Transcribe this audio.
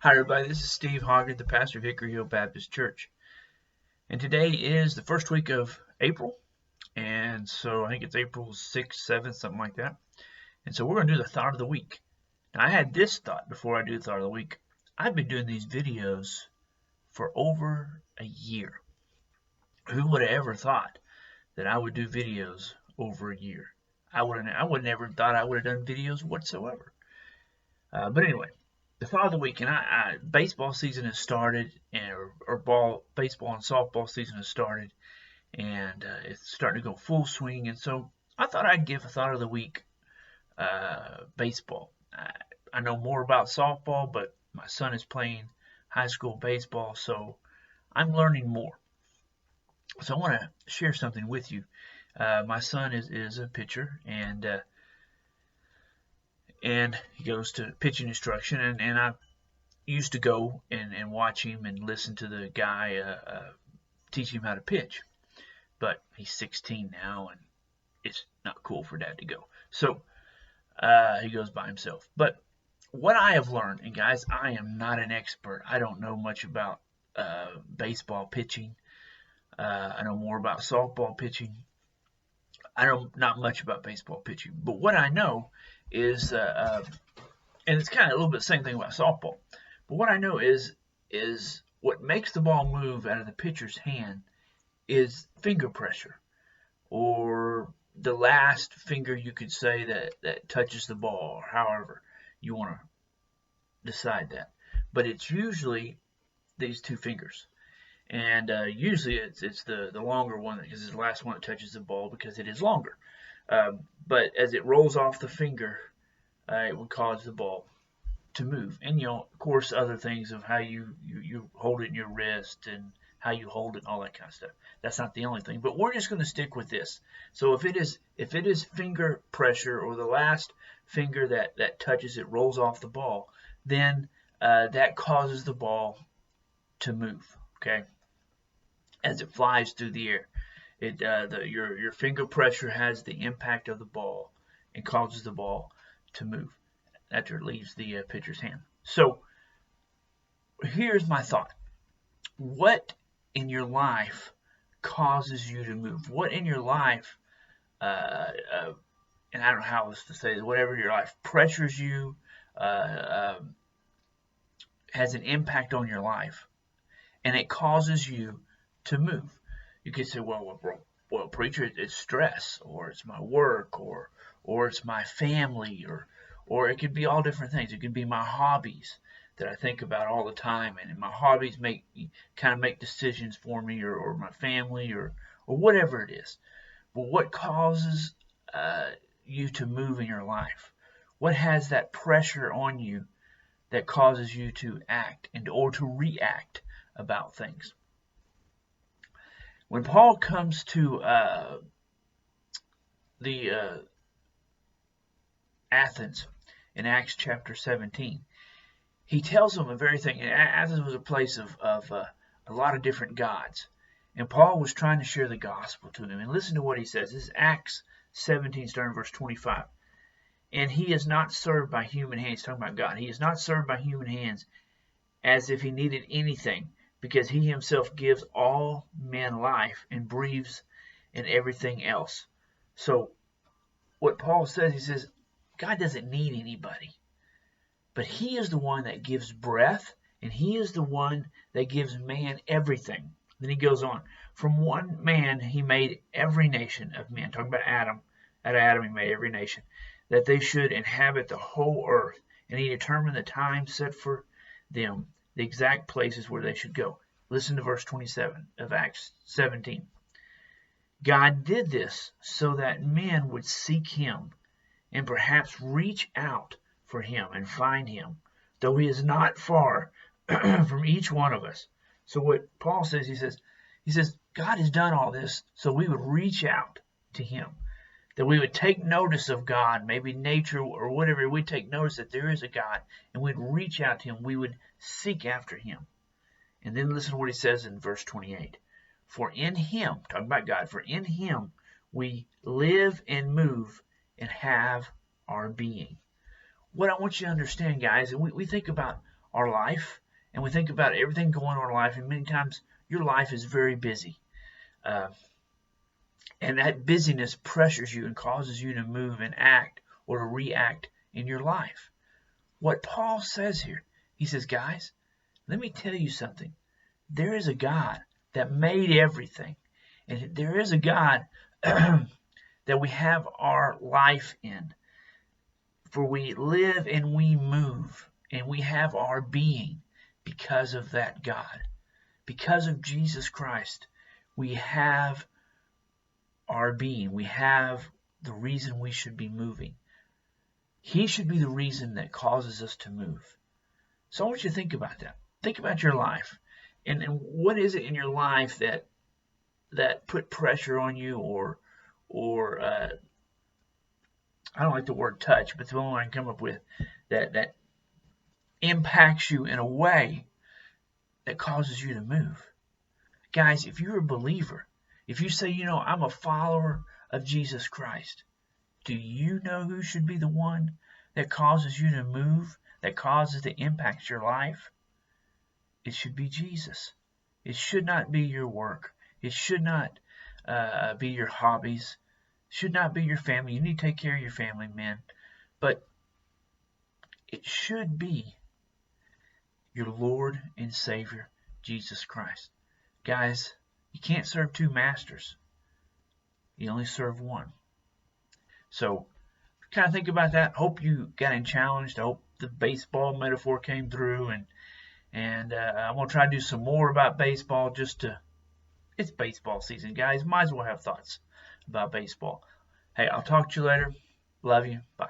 Hi everybody, this is Steve Hoggett, the pastor of Hickory Hill Baptist Church. And today is the first week of April, and so I think it's April 6th, 7th, something like that. And so we're going to do the Thought of the Week. Now I had this thought before I do the Thought of the Week. I've been doing these videos for over a year. Who would have ever thought that I would do videos over a year? I would have never thought I would have done videos whatsoever. But anyway, the Thought of the Week, and baseball season has started, baseball and softball season has started, and it's starting to go full swing. And so I thought I'd give a Thought of the Week baseball. I know more about softball, but my son is playing high school baseball, so I'm learning more. So I want to share something with you. My son is a pitcher, and he goes to pitching instruction, and I used to go and watch him and listen to the guy teach him how to pitch. But he's 16 now, and it's not cool for dad to go. So he goes by himself. But what I have learned, and guys, I am not an expert. I don't know much about baseball pitching. I know more about softball pitching. I know not much about baseball pitching. But what I know is, and it's kind of a little bit the same thing about softball, but what I know is what makes the ball move out of the pitcher's hand is finger pressure, or the last finger, you could say, that touches the ball, or however you want to decide that. But it's usually these two fingers. And usually it's the longer one, because it's the last one that touches the ball because it is longer. But as it rolls off the finger, it will cause the ball to move. And, of course, other things of how you hold it in your wrist and how you hold it and all that kind of stuff. That's not the only thing. But we're just going to stick with this. So if it is finger pressure, or the last finger that touches it rolls off the ball, then that causes the ball to move. Okay, as it flies through the air, your finger pressure has the impact of the ball and causes the ball to move after it leaves the pitcher's hand. So here's my thought: what in your life causes you to move? What in your life, and I don't know how else to say this, whatever in your life pressures you, has an impact on your life, and it causes you to move. You could say, well, preacher, it's stress, or it's my work, or it's my family, or it could be all different things. It could be my hobbies that I think about all the time, and my hobbies make decisions for me, or my family, or whatever it is. But what causes you to move in your life? What has that pressure on you that causes you to act or to react about things? When Paul comes to Athens in Acts chapter 17, he tells them a very thing. And Athens was a place of a lot of different gods, and Paul was trying to share the gospel to them. And listen to what he says. This is Acts 17, starting verse 25. And he is not served by human hands. Talking about God. He is not served by human hands as if he needed anything, because he himself gives all men life and breathes and everything else. So what Paul says, he says, God doesn't need anybody, but he is the one that gives breath, and he is the one that gives man everything. Then he goes on, from one man he made every nation of men, talking about Adam. Out of Adam he made every nation, that they should inhabit the whole earth, and he determined the time set for them, the exact places where they should go. Listen to verse 27 of Acts 17. God did this so that men would seek him and perhaps reach out for him and find him, though he is not far from each one of us. So what Paul says, he says, God has done all this so we would reach out to him, that we would take notice of God, maybe nature or whatever. We'd take notice that there is a God, and we'd reach out to him. We would seek after him. And then listen to what he says in verse 28. For in him, talking about God, for in him we live and move and have our being. What I want you to understand, guys, and we think about our life, and we think about everything going on in our life, and many times your life is very busy. And that busyness pressures you and causes you to move and act or to react in your life. What Paul says here, he says, guys, let me tell you something. There is a God that made everything. And there is a God that we have our life in. For we live and we move and we have our being because of that God. Because of Jesus Christ, we have our being. We have the reason we should be moving. He should be the reason that causes us to move. So I want you to think about that. Think about your life. And what is it in your life that put pressure on you or I don't like the word touch, but the one I can come up with that impacts you in a way that causes you to move. Guys, if you're a believer, if you say, I'm a follower of Jesus Christ, do you know who should be the one that causes you to move, that causes to impact your life? It should be Jesus. It should not be your work. It should not be your hobbies. It should not be your family. You need to take care of your family, man. But it should be your Lord and Savior, Jesus Christ. Guys, you can't serve two masters. You only serve one. So kind of think about that. Hope you got challenged. I hope the baseball metaphor came through, and I'm going to try to do some more about baseball it's baseball season, guys. Might as well have thoughts about baseball. Hey, I'll talk to you later. Love you. Bye.